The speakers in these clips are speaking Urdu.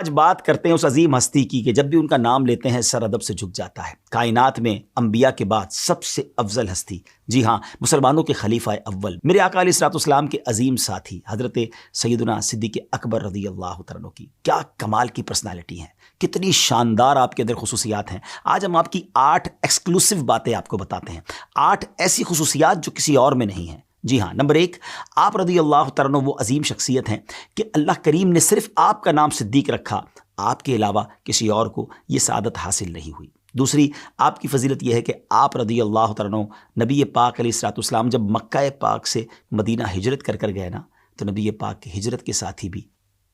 آج بات کرتے ہیں اس عظیم ہستی کی کہ جب بھی ان کا نام لیتے ہیں سر ادب سے جھک جاتا ہے۔ کائنات میں انبیاء کے بعد سب سے افضل ہستی، جی ہاں، مسلمانوں کے خلیفہ اول میرے آقا علیہ الصلوۃ والسلام کے عظیم ساتھی حضرت سیدنا صدیق اکبر رضی اللہ تعالیٰ عنہ کی کیا کمال کی پرسنالٹی ہیں، کتنی شاندار آپ کے اندر خصوصیات ہیں۔ آج ہم آپ کی 8 ایکسکلوسیو باتیں آپ کو بتاتے ہیں، 8 ایسی خصوصیات جو کسی اور میں نہیں ہیں۔ جی ہاں، نمبر 1، آپ رضی اللہ تعالیٰ عنہ وہ عظیم شخصیت ہیں کہ اللہ کریم نے صرف آپ کا نام صدیق رکھا، آپ کے علاوہ کسی اور کو یہ سعادت حاصل نہیں ہوئی۔ دوسری آپ کی فضیلت یہ ہے کہ آپ رضی اللہ تعالیٰ عنہ نبی پاک علیہ الصلوۃ والسلام جب مکہ پاک سے مدینہ ہجرت کر گئے نا، تو نبی پاک کی ہجرت کے ساتھی بھی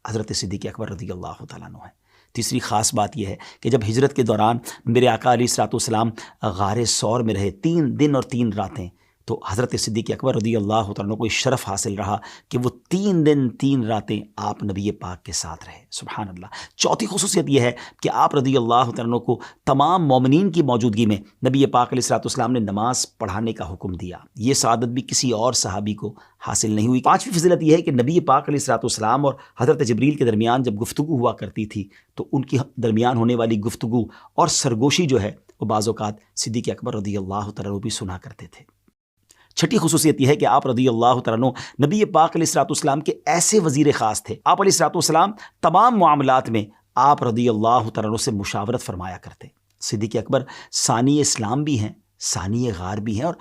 حضرت صدیق اکبر رضی اللہ تعالیٰ عنہ ہیں۔ تیسری خاص بات یہ ہے کہ جب ہجرت کے دوران میرے آقا علیہ الصلوۃ والسلام غار ثور میں رہے 3 دن اور 3 راتیں، تو حضرت صدیق اکبر رضی اللہ تعالیٰ عنہ کو شرف حاصل رہا کہ وہ 3 دن 3 راتیں آپ نبی پاک کے ساتھ رہے۔ سبحان اللہ۔ چوتھی خصوصیت یہ ہے کہ آپ رضی اللہ تعالیٰ عنہ کو تمام مومنین کی موجودگی میں نبی پاک علیہ الصلوۃ والسلام نے نماز پڑھانے کا حکم دیا۔ یہ سعادت بھی کسی اور صحابی کو حاصل نہیں ہوئی۔ 5ویں فضیلت یہ ہے کہ نبی پاک علیہ الصلوۃ والسلام اور حضرت جبریل کے درمیان جب گفتگو ہوا کرتی تھی تو ان کے درمیان ہونے والی گفتگو اور سرگوشی جو ہے وہ بعض اوقات صدیق اکبر رضی اللہ تعالیٰ عنہ بھی سنا کرتے تھے۔ چھٹی خصوصیت یہ ہے کہ آپ رضی اللہ تعالیٰ عنہ نبی پاک علیہ الصلوۃ والسلام کے ایسے وزیر خاص تھے، آپ علیہ الصلوۃ والسلام تمام معاملات میں آپ رضی اللہ تعالیٰ عنہ سے مشاورت فرمایا کرتے۔ صدیق اکبر ثانی اسلام بھی ہیں، ثانی غار بھی ہیں، اور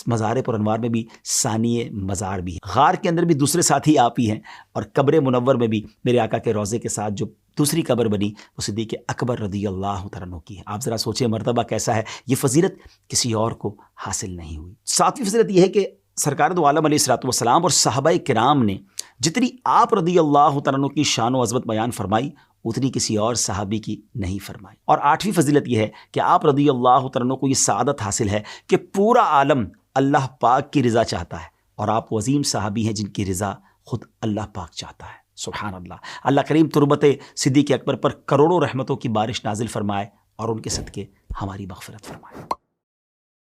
مزار پر انوار میں بھی ثانی مزار بھی ہیں۔ غار کے اندر بھی دوسرے ساتھی آپ ہی ہیں، اور قبر منور میں بھی میرے آقا کے روضے کے ساتھ جو دوسری قبر بنی وہ صدیق اکبر رضی اللہ تعالیٰ عنہ کی ہے۔ آپ ذرا سوچیں مرتبہ کیسا ہے، یہ فضیلت کسی اور کو حاصل نہیں ہوئی۔ 7ویں فضیلت یہ ہے کہ سرکار دو عالم علیہ الصلوۃ والسلام اور صحابہ کرام نے جتنی آپ رضی اللہ تعالیٰ عنہ کی شان و عظمت بیان فرمائی اتنی کسی اور صحابی کی نہیں فرمائی۔ اور 8ویں فضیلت یہ ہے کہ آپ رضی اللہ تعالیٰ عنہ کو یہ سعادت حاصل ہے کہ پورا عالم اللہ پاک کی رضا چاہتا ہے، اور آپ وہ عظیم صحابی ہیں جن کی رضا خود اللہ پاک چاہتا ہے۔ سبحان اللہ۔ اللہ کریم تربت صدیق اکبر پر کروڑوں رحمتوں کی بارش نازل فرمائے اور ان کے صدقے ہماری مغفرت فرمائے۔